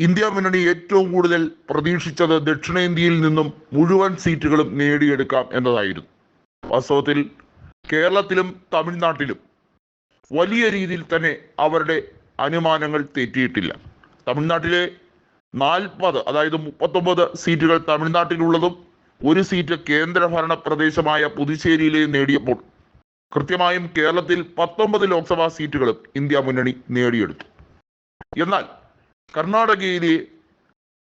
India മുന്നണി ഏറ്റവും കൂടുതൽ പ്രതീക്ഷിച്ചത് ദക്ഷിണേന്ത്യയിൽ നിന്നും മുഴുവൻ സീറ്റുകളും നേടിയെടുക്കാം എന്നതായിരുന്നു. വാസ്തവത്തിൽ കേരളത്തിലും തമിഴ്നാട്ടിലും വലിയ രീതിയിൽ തന്നെ അവരുടെ അനുമാനങ്ങൾ തെറ്റിയിട്ടില്ല. തമിഴ്നാട്ടിലെ 40, അതായത് 39 സീറ്റുകൾ തമിഴ്നാട്ടിലുള്ളതും ഒരു സീറ്റ് കേന്ദ്രഭരണ പ്രദേശമായ പുതുച്ചേരിയിലെ നേടിയപ്പോൾ കൃത്യമായും കേരളത്തിൽ 19 ലോക്സഭാ സീറ്റുകളും ഇന്ത്യ മുന്നണി നേടിയെടുത്തു. എന്നാൽ കർണാടകയിലെ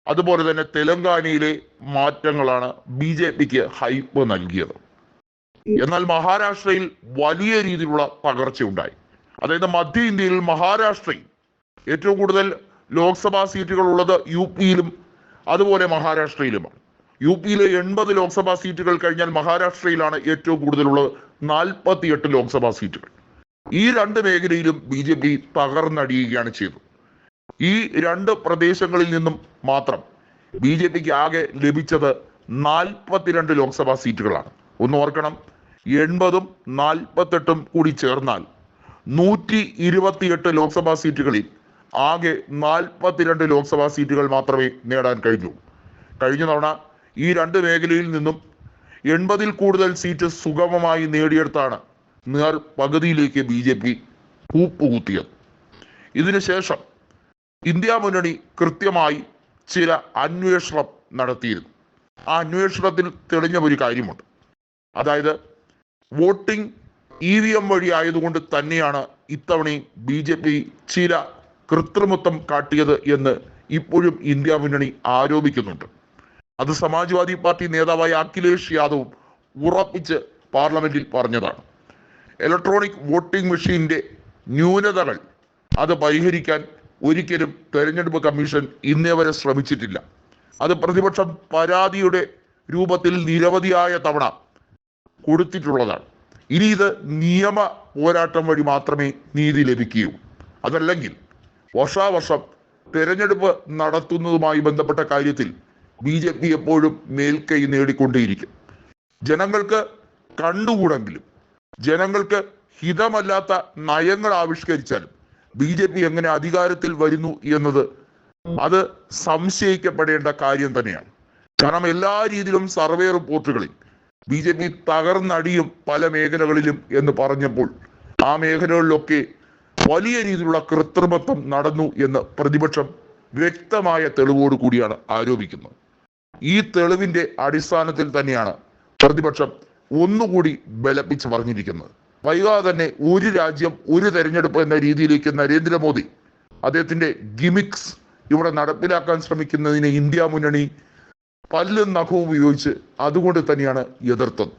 അതുപോലെ തന്നെ തെലങ്കാനയിലെ മാറ്റങ്ങളാണ് BJPക്ക് ഹൈപ്പ് നൽകിയത്. എന്നാൽ മഹാരാഷ്ട്രയിൽ വലിയ രീതിയിലുള്ള തകർച്ചയുണ്ടായി. അതായത് മധ്യ ഇന്ത്യയിൽ മഹാരാഷ്ട്രയിൽ ഏറ്റവും കൂടുതൽ ലോക്സഭാ സീറ്റുകൾ ഉള്ളത് UPയിലും അതുപോലെ മഹാരാഷ്ട്രയിലുമാണ്. UPയിലെ 80 ലോക്സഭാ സീറ്റുകൾ കഴിഞ്ഞാൽ മഹാരാഷ്ട്രയിലാണ് ഏറ്റവും കൂടുതലുള്ളത് 48 ലോക്സഭാ സീറ്റുകൾ. ഈ രണ്ട് മേഖലയിലും BJP തകർന്നടിയുകയാണ് ചെയ്തത്. ഈ രണ്ട് പ്രദേശങ്ങളിൽ നിന്നും മാത്രം BJPക്ക് ആകെ ലഭിച്ചത് 42 ലോക്സഭാ സീറ്റുകളാണ്. ഒന്ന് ഓർക്കണം, 80ഉം 48ഉം കൂടി ചേർന്നാൽ 128 ലോക്സഭാ സീറ്റുകളിൽ ആകെ 42 ലോക്സഭാ സീറ്റുകൾ മാത്രമേ നേടാൻ കഴിഞ്ഞു. കഴിഞ്ഞ തവണ ഈ രണ്ട് മേഖലയിൽ നിന്നും 80ൽ കൂടുതൽ സീറ്റ് സുഗമമായി നേടിയെടുത്താണ് നേർ പകുതിയിലേക്ക് BJP കൂപ്പുകുത്തിയത്. ഇതിനുശേഷം ഇന്ത്യ മുന്നണി കൃത്യമായി ചില അന്വേഷണം നടത്തിയിരുന്നു. ആ അന്വേഷണത്തിൽ തെളിഞ്ഞ ഒരു കാര്യമുണ്ട്. അതായത് വോട്ടിംഗ് EVM വഴി ആയതുകൊണ്ട് തന്നെയാണ് ഇത്തവണയും BJP ചില കൃത്രിമത്വം കാട്ടിയത് എന്ന് ഇപ്പോഴും ഇന്ത്യ മുന്നണി ആരോപിക്കുന്നുണ്ട്. അത് സമാജ്വാദി പാർട്ടി നേതാവായ അഖിലേഷ് യാദവും ഉറപ്പിച്ച് പാർലമെന്റിൽ പറഞ്ഞതാണ്. ഇലക്ട്രോണിക് വോട്ടിംഗ് മെഷീന്റെ ന്യൂനതകൾ അത് പരിഹരിക്കാൻ ഒരിക്കലും തെരഞ്ഞെടുപ്പ് കമ്മീഷൻ ഇന്നേ വരെ ശ്രമിച്ചിട്ടില്ല. അത് പ്രതിപക്ഷം പരാതിയുടെ രൂപത്തിൽ നിരവധിയായ തവണ കൊടുത്തിട്ടുള്ളതാണ്. ഇനി ഇത് നിയമ പോരാട്ടം വഴി മാത്രമേ നീതി ലഭിക്കൂ. അതല്ലെങ്കിൽ വർഷാവർഷം തെരഞ്ഞെടുപ്പ് നടത്തുന്നതുമായി ബന്ധപ്പെട്ട കാര്യത്തിൽ BJP എപ്പോഴും മേൽക്കൈ നേടിക്കൊണ്ടേയിരിക്കും. ജനങ്ങൾക്ക് കണ്ടുകൂടെങ്കിലും ജനങ്ങൾക്ക് ഹിതമല്ലാത്ത നയങ്ങൾ ആവിഷ്കരിച്ചാലും BJP എങ്ങനെ അധികാരത്തിൽ വരുന്നു എന്നത് അത് സംശയിക്കപ്പെടേണ്ട കാര്യം തന്നെയാണ്. കാരണം എല്ലാ രീതിയിലും സർവേ റിപ്പോർട്ടുകളിൽ BJP തകർന്നടിയും പല മേഖലകളിലും എന്ന് പറഞ്ഞപ്പോൾ ആ മേഖലകളിലൊക്കെ വലിയ രീതിയിലുള്ള കൃത്രിമത്വം നടന്നു എന്ന് പ്രതിപക്ഷം വ്യക്തമായ തെളിവോട് കൂടിയാണ് ആരോപിക്കുന്നത്. ഈ തെളിവിന്റെ അടിസ്ഥാനത്തിൽ തന്നെയാണ് പ്രതിപക്ഷം ഒന്നുകൂടി ബലപ്പിച്ച് പറഞ്ഞിരിക്കുന്നത്. വൈകാതെ തന്നെ ഒരു രാജ്യം ഒരു തെരഞ്ഞെടുപ്പ് എന്ന രീതിയിലേക്ക് നരേന്ദ്രമോദി അദ്ദേഹത്തിന്റെ ഗിമിക്സ് ഇവിടെ നടപ്പിലാക്കാൻ ശ്രമിക്കുന്നതിനെ ഇന്ത്യ മുന്നണി പല്ലും നഖവും ഉപയോഗിച്ച് അതുകൊണ്ട് തന്നെയാണ് എതിർത്തത്.